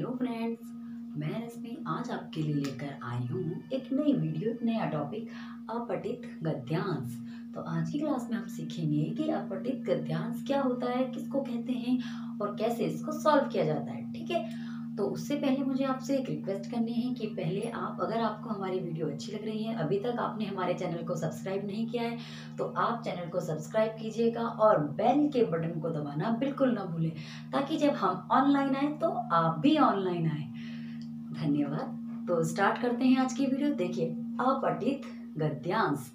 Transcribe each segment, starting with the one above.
Hello friends, मैं रश्मि आज आपके लिए लेकर आई हूँ एक नई वीडियो, एक नया टॉपिक, अपठित गद्यांश। तो आज की क्लास में हम सीखेंगे कि अपठित गद्यांश क्या होता है, किसको कहते हैं और कैसे इसको सॉल्व किया जाता है। ठीक है, तो उससे पहले मुझे आपसे एक रिक्वेस्ट करनी है कि पहले आप, अगर आपको हमारी वीडियो अच्छी लग रही है, अभी तक आपने हमारे चैनल को सब्सक्राइब नहीं किया है, तो आप चैनल को सब्सक्राइब कीजिएगा और बेल के बटन को दबाना बिल्कुल ना भूलें, ताकि जब हम ऑनलाइन आए तो आप भी ऑनलाइन आए। धन्यवाद। तो स्टार्ट करते हैं आज की वीडियो। देखिए, अपठित गद्यांश।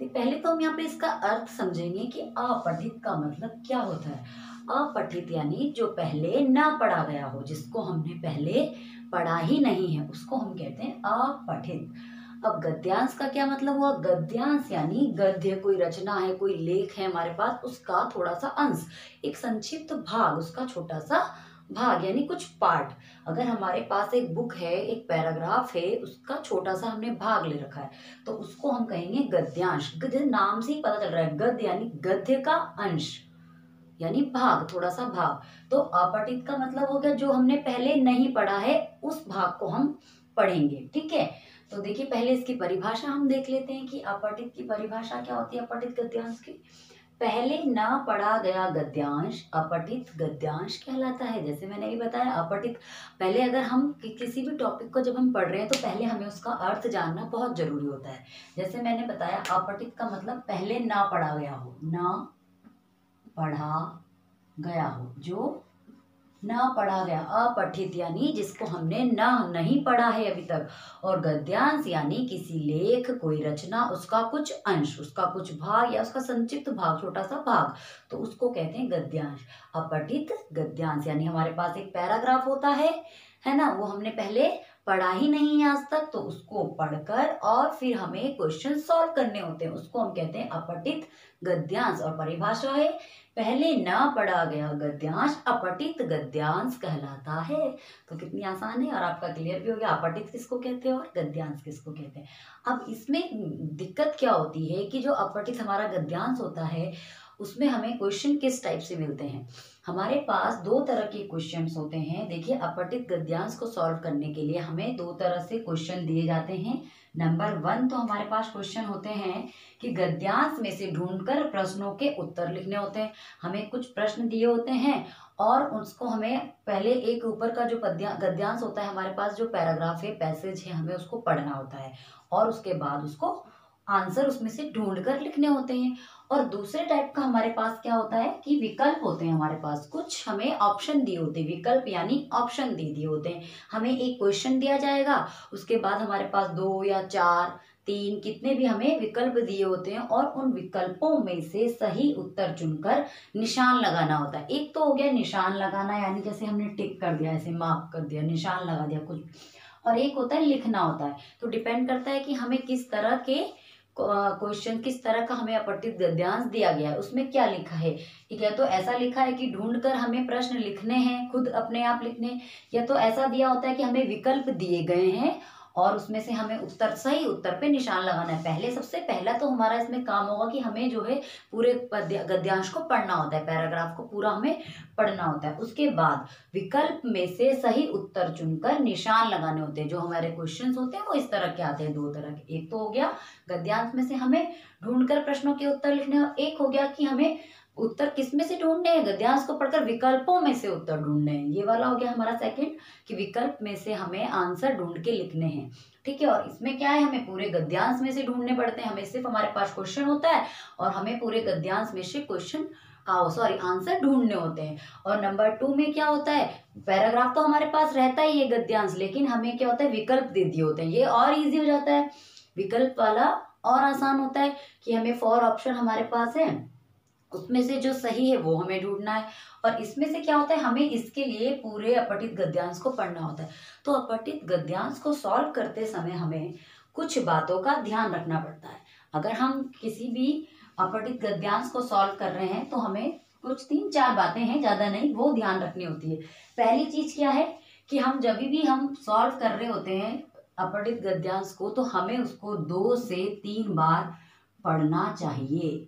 पहले तो हम यहाँ पे इसका अर्थ समझेंगे कि अपठित का मतलब क्या होता है। अपठित यानी जो पहले ना पढ़ा गया हो, जिसको हमने पहले पढ़ा ही नहीं है, उसको हम कहते हैं अपठित। अब गद्यांश का क्या मतलब हुआ? गद्यांश यानी गद्य, कोई रचना है, कोई लेख है हमारे पास, उसका थोड़ा सा अंश, एक संक्षिप्त भाग, उसका छोटा सा भाग यानी कुछ पार्ट। अगर हमारे पास एक बुक है, एक पैराग्राफ है, उसका छोटा सा हमने भाग ले रखा है, तो उसको हम कहेंगे गद्यांश। गद्य नाम से ही पता चल रहा है, गद्य यानी गद्य का अंश यानी भाग, थोड़ा सा भाग। तो अपठित का मतलब हो गया जो हमने पहले नहीं पढ़ा है, उस भाग को हम पढ़ेंगे। ठीक है, तो देखिए पहले इसकी परिभाषा हम देख लेते हैं कि अपठित की परिभाषा क्या होती है। अपठित गद्यांश की, पहले ना पढ़ा गया गद्यांश अपठित गद्यांश कहलाता है। जैसे मैंने भी बताया, अपठित, पहले अगर हम किसी भी टॉपिक को जब हम पढ़ रहे हैं तो पहले हमें उसका अर्थ जानना बहुत जरूरी होता है। जैसे मैंने बताया, अपठित का मतलब पहले ना पढ़ा गया हो, ना पढ़ा गया हो, जो ना पढ़ा गया। अपठित यानी जिसको हमने ना नहीं पढ़ा है अभी तक। और गद्यांश यानी किसी लेख, कोई रचना, उसका कुछ अंश, उसका कुछ भाग या उसका संक्षिप्त भाग, छोटा सा भाग, तो उसको कहते हैं गद्यांश। अपठित गद्यांश यानी हमारे पास एक पैराग्राफ होता है ना, वो हमने पहले पढ़ा ही नहीं है आज तक, तो उसको पढ़कर और फिर हमें क्वेश्चन सॉल्व करने होते हैं, उसको हम कहते हैं अपठित गद्यांश। और परिभाषा है, पहले ना पढ़ा गया गद्यांश अपठित गद्यांश कहलाता है। तो कितनी आसान है और आपका क्लियर भी हो गया, अपठित किसको कहते हैं और गद्यांश किसको कहते हैं। अब इसमें दिक्कत क्या होती है कि जो अपठित हमारा गद्यांश होता है, उसमें हमें क्वेश्चन किस टाइप से मिलते हैं। हमारे पास दो तरह के क्वेश्चंस होते हैं। देखिए, अपठित गद्यांश को सॉल्व करने के लिए हमें दो तरह से क्वेश्चन दिए जाते हैं। नंबर 1 तो हमारे पास क्वेश्चन होते हैं कि गद्यांश में से ढूंढकर प्रश्नों के उत्तर लिखने होते हैं। हमें कुछ प्रश्न दिए होते हैं और उसको हमें पहले एक ऊपर का जो गद्यांश होता है, हमारे पास जो पैराग्राफ है, पैसेज है, हमें उसको पढ़ना होता है और उसके बाद उसको आंसर उसमें से ढूंढकर लिखने होते हैं। और दूसरे टाइप का हमारे पास क्या होता है कि विकल्प होते हैं हमारे पास, कुछ हमें ऑप्शन दिए होते हैं। विकल्प यानी ऑप्शन दे दिए होते हैं। हमें एक क्वेश्चन दिया जाएगा, उसके बाद हमारे पास 2 या 4, 3, कितने भी हमें विकल्प दिए होते हैं और उन विकल्पों में से सही उत्तर चुनकर निशान लगाना होता है। एक तो हो गया निशान लगाना, यानी जैसे हमने टिक कर दिया, ऐसे मार्क कर दिया, निशान लगा दिया कुछ। और एक होता है लिखना होता है। तो डिपेंड करता है कि हमें किस तरह के क्वेश्चन, किस तरह का हमें अपठित गद्यांश दिया गया है, उसमें क्या लिखा है। ठीक है, तो ऐसा लिखा है कि ढूंढकर हमें प्रश्न लिखने हैं, खुद अपने आप लिखने, या तो ऐसा दिया होता है कि हमें विकल्प दिए गए हैं और उसमें से हमें उत्तर, सही उत्तर पे निशान लगाना है। पहले, सबसे पहला तो हमारा इसमें काम होगा कि हमें जो है पूरे गद्यांश को पढ़ना होता है, पैराग्राफ को पूरा हमें पढ़ना होता है। उसके बाद विकल्प में से सही उत्तर चुनकर निशान लगाने होते हैं। जो हमारे क्वेश्चंस होते हैं वो इस तरह के आते हैं, दो तरह के। एक तो हो गया गद्यांश में से हमें ढूंढकर प्रश्नों के उत्तर लिखने, और एक हो गया कि हमें उत्तर किस में से ढूंढने हैं, गद्यांश को पढ़कर विकल्पों में से उत्तर ढूंढने हैं। ये वाला हो गया हमारा सेकंड, कि विकल्प में से हमें आंसर ढूंढ के लिखने हैं। ठीक है, और इसमें क्या है, हमें पूरे गद्यांश में से ढूंढने पड़ते हैं। हमें सिर्फ, हमारे पास क्वेश्चन होता है और हमें पूरे गद्यांश में से आंसर ढूंढने होते हैं। और नंबर 2 में क्या होता है, पैराग्राफ तो हमारे पास रहता ही है गद्यांश, लेकिन हमें क्या होता है, विकल्प दे दिए होते हैं। ये और इजी हो जाता है, विकल्प वाला और आसान होता है कि हमें 4 ऑप्शन हमारे पास है, उसमें से जो सही है वो हमें ढूंढना है। और इसमें से क्या होता है, हमें इसके लिए पूरे अपठित गद्यांश को पढ़ना होता है। तो अपठित गद्यांश को सॉल्व करते समय हमें कुछ बातों का ध्यान रखना पड़ता है। अगर हम किसी भी अपठित गद्यांश को सॉल्व कर रहे हैं तो हमें कुछ 3-4 बातें हैं, ज्यादा नहीं, वो ध्यान रखनी होती है। पहली चीज क्या है कि हम जब भी हम सॉल्व कर रहे होते हैं अपठित गद्यांश को, तो हमें उसको 2 से 3 बार पढ़ना चाहिए।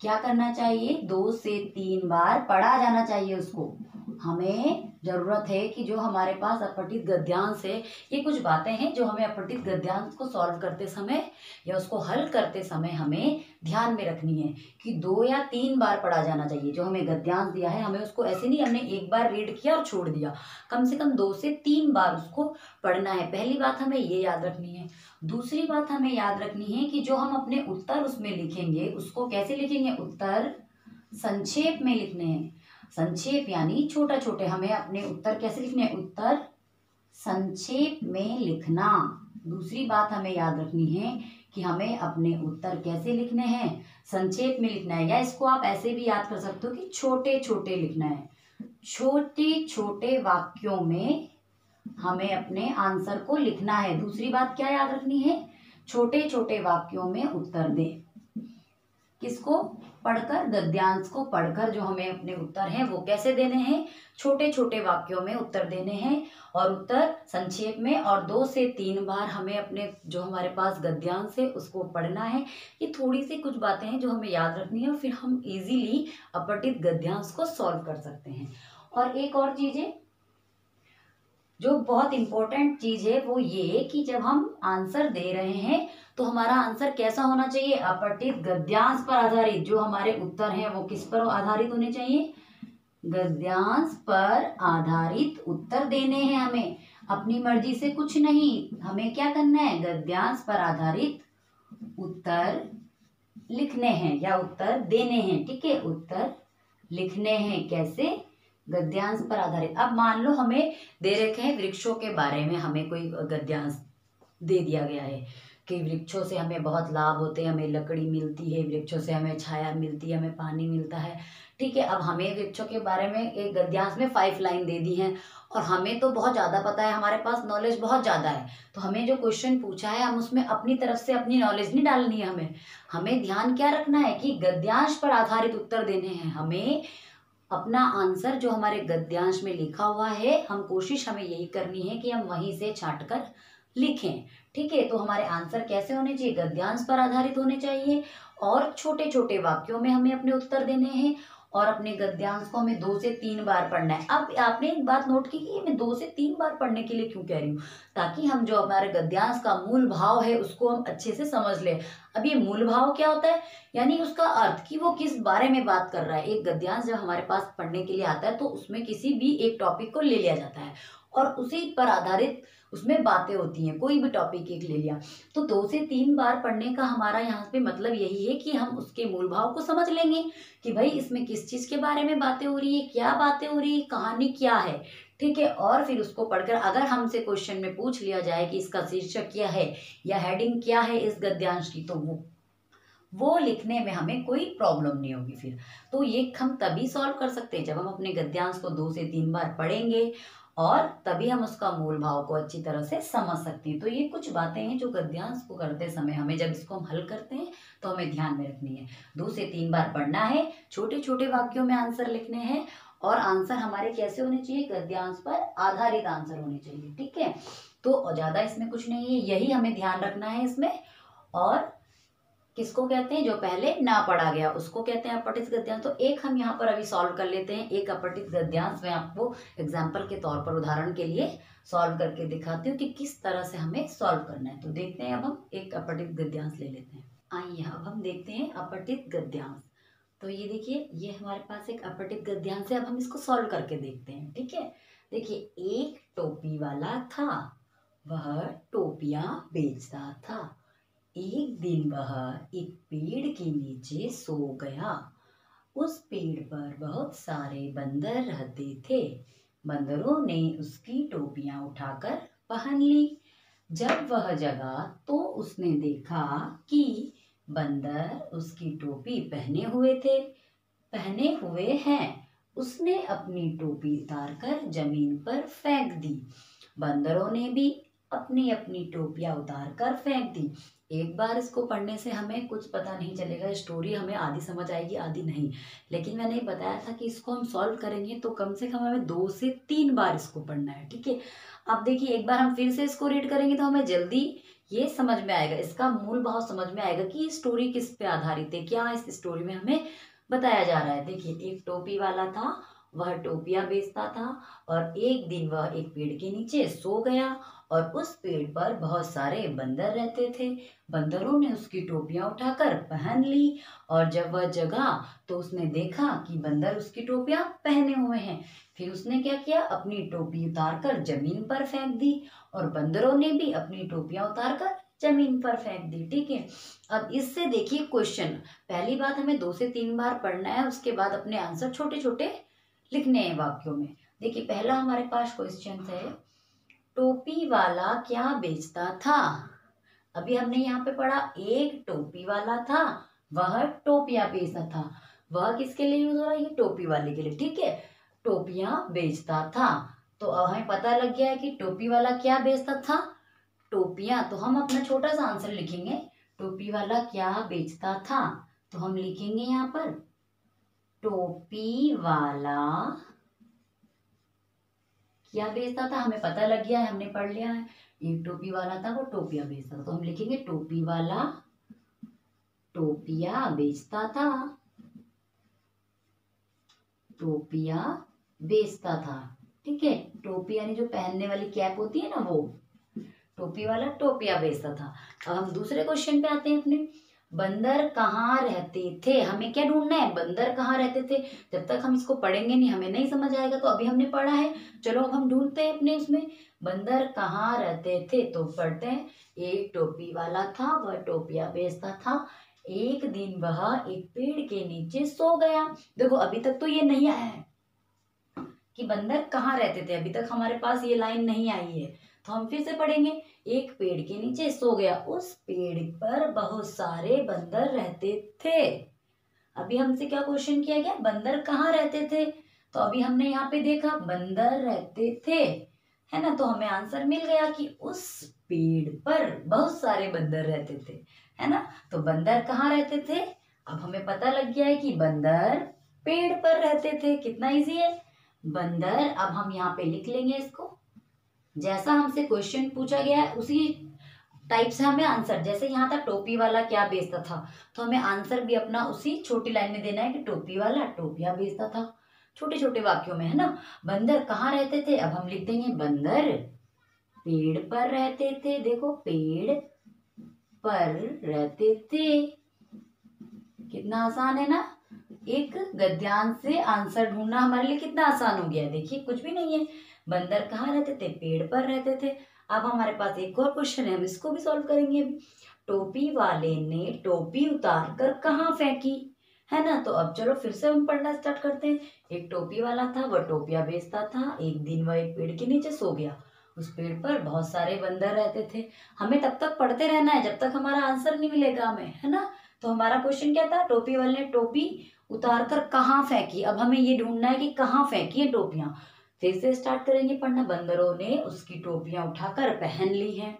क्या करना चाहिए, 2 से 3 बार पढ़ा जाना चाहिए उसको। हमें जरूरत है कि जो हमारे पास अपठित गद्यांश है, ये कुछ बातें हैं जो हमें अपठित गद्यांश को सॉल्व करते समय या उसको हल करते समय हमें ध्यान में रखनी है कि 2 या 3 बार पढ़ा जाना चाहिए। जो हमें गद्यांश दिया है हमें उसको ऐसे नहीं हमने एक बार रीड किया और छोड़ दिया, कम से कम 2 से 3 बार उसको पढ़ना है। पहली बात हमें ये याद रखनी है। दूसरी बात हमें याद रखनी है कि जो हम अपने उत्तर उसमें लिखेंगे उसको कैसे लिखेंगे, उत्तर संक्षेप में लिखने हैं। संक्षेप यानी छोटा छोटे, हमें अपने उत्तर कैसे लिखने हैं, उत्तर संक्षेप में लिखना। दूसरी बात हमें याद रखनी है कि हमें अपने उत्तर कैसे लिखने हैं, संक्षेप में लिखना है, या इसको आप ऐसे भी याद कर सकते हो कि छोटे छोटे लिखना है। छोटे छोटे वाक्यों में हमें अपने आंसर को लिखना है। दूसरी बात क्या याद रखनी है, छोटे छोटे वाक्यों में उत्तर दें। किसको पढ़कर, गद्यांश को पढ़कर जो हमें अपने उत्तर हैं वो कैसे देने हैं, छोटे छोटे वाक्यों में उत्तर देने हैं और उत्तर संक्षेप में, और 2 से 3 बार हमें अपने जो हमारे पास गद्यांश है उसको पढ़ना है। ये थोड़ी सी कुछ बातें हैं जो हमें याद रखनी है और फिर हम इजीली अपठित गद्यांश को सॉल्व कर सकते हैं। और एक और चीज है जो बहुत इंपॉर्टेंट चीज है वो ये कि जब हम आंसर दे रहे हैं तो हमारा आंसर कैसा होना चाहिए, अपठित गद्यांश पर आधारित। जो हमारे उत्तर हैं वो किस पर आधारित होने चाहिए, गद्यांश पर आधारित उत्तर देने हैं हमें, अपनी मर्जी से कुछ नहीं। हमें क्या करना है, गद्यांश पर आधारित उत्तर लिखने हैं या उत्तर देने हैं। ठीक है, उत्तर लिखने हैं कैसे, गद्यांश पर आधारित। अब मान लो हमें दे रखे हैं वृक्षों के बारे में, हमें कोई गद्यांश दे दिया गया है कि वृक्षों से हमें बहुत लाभ होते हैं, हमें लकड़ी मिलती है, वृक्षों से हमें छाया मिलती है, हमें पानी मिलता है। ठीक है, अब हमें वृक्षों के बारे में एक गद्यांश में 5 लाइन दे दी है और हमें तो बहुत ज़्यादा पता है, हमारे पास नॉलेज बहुत ज़्यादा है, तो हमें जो क्वेश्चन पूछा है हम उसमें अपनी तरफ से अपनी नॉलेज नहीं डालनी है। हमें ध्यान क्या रखना है कि गद्यांश पर आधारित उत्तर देने हैं। हमें अपना आंसर जो हमारे गद्यांश में लिखा हुआ है, हम कोशिश हमें यही करनी है कि हम वहीं से छांट कर लिखें। ठीक है, तो हमारे आंसर कैसे होने चाहिए, गद्यांश पर आधारित होने चाहिए और छोटे छोटे वाक्यों में हमें अपने उत्तर देने हैं और अपने गद्यांश को हमें 2 से 3 बार पढ़ना है। अब आपने एक बात नोट की कि मैं 2 से 3 बार पढ़ने के लिए क्यों कह रही हूँ, ताकि हम जो हमारे गद्यांश का मूल भाव है उसको हम अच्छे से समझ लें। अब ये मूल भाव क्या होता है, यानी उसका अर्थ कि वो किस बारे में बात कर रहा है। एक गद्यांश जब हमारे पास पढ़ने के लिए आता है तो उसमें किसी भी एक टॉपिक को ले लिया जाता है और उसी पर आधारित उसमें बातें होती हैं। कोई भी टॉपिक एक ले लिया तो 2 से 3 बार पढ़ने का हमारा यहाँ पे मतलब यही है कि हम उसके मूल भाव को समझ लेंगे कि भाई इसमें किस चीज के बारे में बातें हो रही है, क्या बातें हो रही है, कहानी क्या है। ठीक है, और फिर उसको पढ़कर अगर हमसे क्वेश्चन में पूछ लिया जाए कि इसका शीर्षक क्या है या हेडिंग क्या है इस गद्यांश की, तो वो लिखने में हमें कोई प्रॉब्लम नहीं होगी फिर। तो ये हम तभी सॉल्व कर सकते हैं जब हम अपने गद्यांश को 2 से 3 बार पढ़ेंगे और तभी हम उसका मूल भाव को अच्छी तरह से समझ सकते हैं। तो ये कुछ बातें हैं जो गद्यांश को करते समय हमें, जब इसको हम हल करते हैं तो हमें ध्यान में रखनी है। 2 से 3 बार पढ़ना है, छोटे छोटे वाक्यों में आंसर लिखने हैं और आंसर हमारे कैसे होने चाहिए, गद्यांश पर आधारित आंसर होने चाहिए। ठीक है, तो ज्यादा इसमें कुछ नहीं है, यही हमें ध्यान रखना है इसमें। और किसको कहते हैं, जो पहले ना पढ़ा गया उसको कहते हैं अपठित गद्यांश। तो एक हम यहाँ पर अभी सॉल्व कर लेते हैं, एक अपठित गद्यांश मैं आपको एग्जाम्पल के तौर पर, उदाहरण के लिए सॉल्व करके दिखाती हूँ कि किस तरह से हमें सॉल्व करना है। तो देखते हैं, अब हम एक अपठित गद्यांश ले लेते हैं। आइए अब हम देखते हैं अपठित गद्यांश। तो ये देखिए, ये हमारे पास एक अपठित गद्यांश है। अब हम इसको सॉल्व करके देखते हैं। ठीक है, देखिए, एक टोपी वाला था, वह टोपियां बेचता था। एक दिन वह एक पेड़ के नीचे सो गया। उस पेड़ पर बहुत सारे बंदर रहते थे। बंदरों ने उसकी टोपियां उठाकर पहन ली। जब वह जगा तो उसने देखा कि बंदर उसकी टोपी पहने हुए हैं। उसने अपनी टोपी उतारकर जमीन पर फेंक दी। बंदरों ने भी अपनी अपनी टोपियां उतारकर फेंक दी। एक बार इसको पढ़ने से हमें कुछ पता नहीं चलेगा, स्टोरी हमें आधी समझ आएगी आधी नहीं, लेकिन मैंने बताया था कि इसको हम सॉल्व करेंगे तो कम से कम हमें 2 से 3 बार इसको पढ़ना है। ठीक है, अब देखिए, एक बार हम फिर से इसको रीड करेंगे तो हमें जल्दी ये समझ में आएगा, इसका मूल भाव समझ में आएगा कि स्टोरी किस पे आधारित है, क्या इस स्टोरी में हमें बताया जा रहा है। देखिए, एक टोपी वाला था वह टोपियां बेचता था और एक दिन वह एक पेड़ के नीचे सो गया और उस पेड़ पर बहुत सारे बंदर रहते थे। बंदरों ने उसकी टोपियां उठाकर पहन ली और जब वह जगा तो उसने देखा कि बंदर उसकी टोपियां पहने हुए हैं। फिर उसने क्या किया, अपनी टोपी उतारकर जमीन पर फेंक दी और बंदरों ने भी अपनी टोपियां उतारकर जमीन पर फेंक दी। ठीक है, अब इससे देखिए क्वेश्चन, पहली बात हमें 2 से 3 बार पढ़ना है, उसके बाद अपने आंसर छोटे छोटे लिखने हैं वाक्यों में। देखिए पहला हमारे पास क्वेश्चन है, टोपी वाला क्या बेचता था। अभी हमने यहाँ पे पढ़ा एक टोपी वाला था, वह टोपियां बेचता था। वह किसके लिए यूज हो रहा है, ये टोपी वाले के लिए। ठीक है, टोपियां बेचता था, तो अब हमें पता लग गया है कि टोपी वाला क्या बेचता था, टोपियां। तो हम अपना छोटा सा आंसर लिखेंगे, टोपी वाला क्या बेचता था। तो हम लिखेंगे यहाँ पर टोपी वाला क्या बेचता था। हमें पता लग गया है, हमने पढ़ लिया है, एक टोपी वाला था वो टोपियां बेचता था। तो हम लिखेंगे टोपी वाला टोपियां बेचता था, टोपियां बेचता था। ठीक है, टोपी यानी जो पहनने वाली कैप होती है ना, वो टोपी वाला टोपियां बेचता था। अब हम दूसरे क्वेश्चन पे आते हैं अपने, बंदर कहाँ रहते थे। हमें क्या ढूंढना है, बंदर कहाँ रहते थे। जब तक हम इसको पढ़ेंगे नहीं हमें नहीं समझ आएगा, तो अभी हमने पढ़ा है, चलो अब हम ढूंढते हैं अपने उसमें, बंदर कहाँ रहते थे। तो पढ़ते हैं, एक टोपी वाला था, वह टोपियां बेचता था। एक दिन वह एक पेड़ के नीचे सो गया। देखो अभी तक तो ये नहीं आया है कि बंदर कहाँ रहते थे, अभी तक हमारे पास ये लाइन नहीं आई है, तो हम फिर से पढ़ेंगे, एक पेड़ के नीचे सो गया, उस पेड़ पर बहुत सारे बंदर रहते थे। अभी हमसे क्या क्वेश्चन किया गया, बंदर कहाँ रहते थे। तो अभी हमने यहाँ पे देखा बंदर रहते थे, है ना, तो हमें आंसर मिल गया कि उस पेड़ पर बहुत सारे बंदर रहते थे, है ना। तो बंदर कहाँ रहते थे, अब हमें पता लग गया है कि बंदर पेड़ पर रहते थे। कितना इजी है, बंदर। अब हम यहाँ पे लिख लेंगे इसको, जैसा हमसे क्वेश्चन पूछा गया है उसी टाइप से हमें आंसर, जैसे यहाँ था टोपी वाला क्या बेचता था, तो हमें आंसर भी अपना उसी छोटी लाइन में देना है कि टोपी वाला टोपियां बेचता था, छोटे छोटे वाक्यों में, है ना। बंदर कहाँ रहते थे, अब हम लिख देंगे बंदर पेड़ पर रहते थे। देखो पेड़ पर रहते थे, कितना आसान है ना। एक गद्यांश से आंसर ढूंढना हमारे लिए कितना आसान हो गया, देखिए कुछ भी नहीं है। बंदर कहाँ रहते थे, पेड़ पर रहते थे। अब हमारे पास एक और क्वेश्चन है, हम इसको भी सॉल्व करेंगे अभी। टोपी वाले ने टोपी उतार कर कहाँ फेंकी, है ना। तो अब चलो फिर से हम पढ़ना स्टार्ट करते हैं। एक टोपी वाला था, वह टोपियां बेचता था। एक दिन वह एक पेड़ के नीचे सो गया, उस पेड़ पर बहुत सारे बंदर रहते थे। हमें तब तक पढ़ते रहना है जब तक हमारा आंसर नहीं मिलेगा हमें, है ना। तो हमारा क्वेश्चन क्या था, टोपी वाले ने टोपी उतार कर कहाँ फेंकी। अब हमें ये ढूंढना है कि कहाँ फेंकी है टोपियां। फिर से स्टार्ट करेंगे पढ़ना, बंदरों ने उसकी टोपियां उठाकर पहन ली हैं।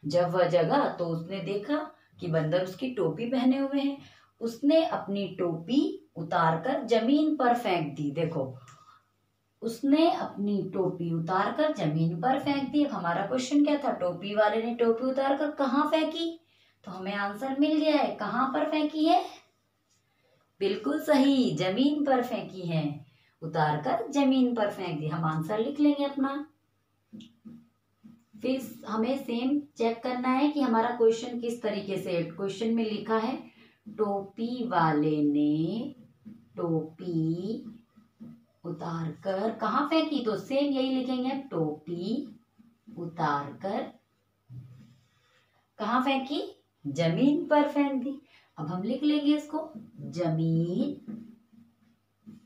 जब वह जगा तो उसने देखा कि बंदर उसकी टोपी पहने हुए हैं। उसने अपनी टोपी उतारकर जमीन पर फेंक दी। देखो उसने अपनी टोपी उतारकर जमीन पर फेंक दी। हमारा क्वेश्चन क्या था, टोपी वाले ने टोपी उतारकर कहाँ फेंकी। तो हमें आंसर मिल गया है, कहाँ पर फेंकी है, बिल्कुल सही, जमीन पर फेंकी है, उतारकर जमीन पर फेंक दी। हम आंसर लिख लेंगे अपना। फिर हमें सेम चेक करना है कि हमारा क्वेश्चन किस तरीके से, क्वेश्चन में लिखा है टोपी वाले ने टोपी उतारकर कहाँ फेंकी, तो सेम यही लिखेंगे, टोपी उतारकर कहाँ फेंकी, जमीन पर फेंक दी। अब हम लिख लेंगे इसको, जमीन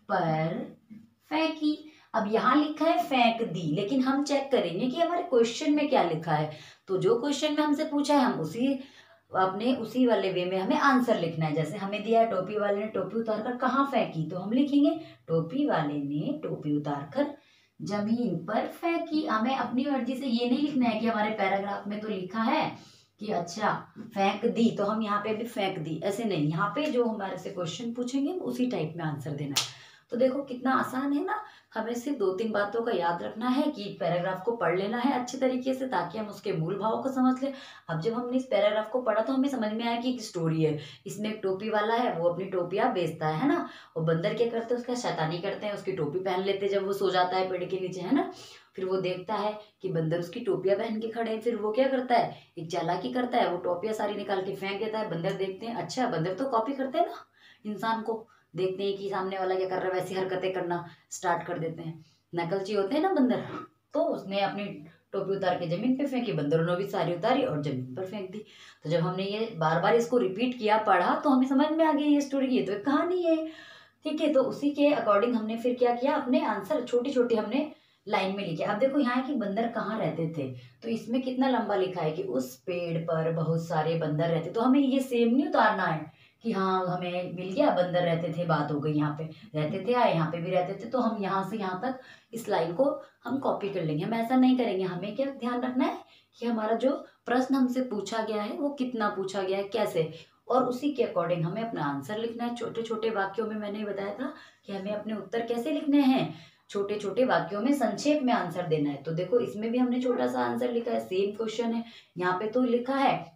पर फेंकी। अब यहाँ लिखा है फेंक दी, लेकिन हम चेक करेंगे कि हमारे क्वेश्चन में क्या लिखा है। तो जो क्वेश्चन में हमसे पूछा है हम उसी वाले वे में हमें आंसर लिखना है। जैसे हमें दिया है टोपी वाले ने टोपी उतारकर कहाँ फेंकी, तो हम लिखेंगे टोपी वाले ने टोपी उतारकर जमीन पर फेंकी। हमें अपनी मर्जी से ये नहीं लिखना है कि हमारे पैराग्राफ में तो लिखा है कि अच्छा फेंक दी, तो हम यहाँ पे भी फेंक दी, ऐसे नहीं। यहाँ पे जो हमारे से क्वेश्चन पूछेंगे उसी टाइप में आंसर देना है। तो देखो कितना आसान है ना। हमें सिर्फ 2-3 बातों का याद रखना है कि पैराग्राफ को पढ़ लेना है अच्छी तरीके से, ताकि हम उसके मूल भावों को समझ लें। अब जब हमने इस पैराग्राफ को पढ़ा तो हमें समझ में आया कि एक स्टोरी है। इसमें एक टोपी वाला है, वो अपनी टोपियाँ बेचता है ना। और बंदर क्या करते हैं, उसका शैतानी करते हैं, उसकी टोपी पहन लेते हैं जब वो सो जाता है पेड़ के नीचे, है ना। फिर वो देखता है कि बंदर उसकी टोपियां पहन के खड़े हैं। फिर वो क्या करता है, एक चालाकी करता है, वो टोपियां सारी निकाल के फेंक देता है। बंदर देखते हैं, अच्छा बंदर तो कॉपी करते हैं ना इंसान को, देखते हैं कि सामने वाला क्या कर रहा है, वैसी हरकतें करना स्टार्ट कर देते हैं। नकलची होते हैं ना बंदर। तो उसने अपनी टोपी उतार के जमीन पे फेंकी, बंदरों ने भी सारी उतारी और जमीन पर फेंक दी। तो जब हमने ये बार बार इसको रिपीट किया, पढ़ा, तो हमें समझ में आ गई ये स्टोरी, ये तो एक कहानी है। ठीक है, तो उसी के अकॉर्डिंग हमने फिर क्या किया, अपने आंसर छोटी छोटी हमने लाइन में लिखे। अब देखो यहाँ है कि बंदर कहाँ रहते थे, तो इसमें कितना लंबा लिखा है कि उस पेड़ पर बहुत सारे बंदर रहते। तो हमें ये सेम नहीं उतारना है कि हाँ हमें मिल गया बंदर रहते थे, बात हो गई, यहाँ पे रहते थे आए, यहाँ पे भी रहते थे, तो हम यहाँ से यहाँ तक इस लाइन को हम कॉपी कर लेंगे। हम ऐसा नहीं करेंगे। हमें क्या ध्यान रखना है कि हमारा जो प्रश्न हमसे पूछा गया है वो कितना पूछा गया है, कैसे, और उसी के अकॉर्डिंग हमें अपना आंसर लिखना है। छोटे छोटे वाक्यों में मैंने बताया था कि हमें अपने उत्तर कैसे लिखने हैं, छोटे छोटे वाक्यों में संक्षेप में आंसर देना है। तो देखो इसमें भी हमने छोटा सा आंसर लिखा है, सेम क्वेश्चन है। यहाँ पे तो लिखा है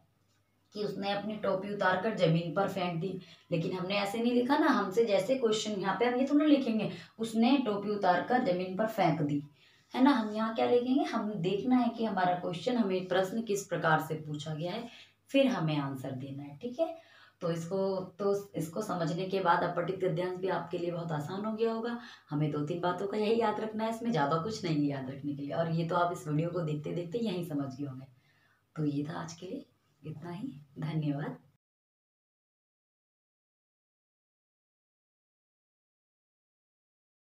कि उसने अपनी टोपी उतार कर जमीन पर फेंक दी, लेकिन हमने ऐसे नहीं लिखा ना। हमसे जैसे क्वेश्चन यहाँ पे हम ये थोड़ा लिखेंगे उसने टोपी उतार कर जमीन पर फेंक दी, है ना। हम यहाँ क्या लिखेंगे, हम देखना है कि हमारा क्वेश्चन, हमें प्रश्न किस प्रकार से पूछा गया है, फिर हमें आंसर देना है। ठीक है, तो इसको समझने के बाद अपठित गद्यांश भी आपके लिए बहुत आसान हो गया होगा। हमें 2-3 बातों का यही याद रखना है, इसमें ज़्यादा कुछ नहीं है याद रखने के लिए। और ये तो आप इस वीडियो को देखते देखते यही समझ गए होंगे। तो ये था आज के लिए, इतना ही। धन्यवाद।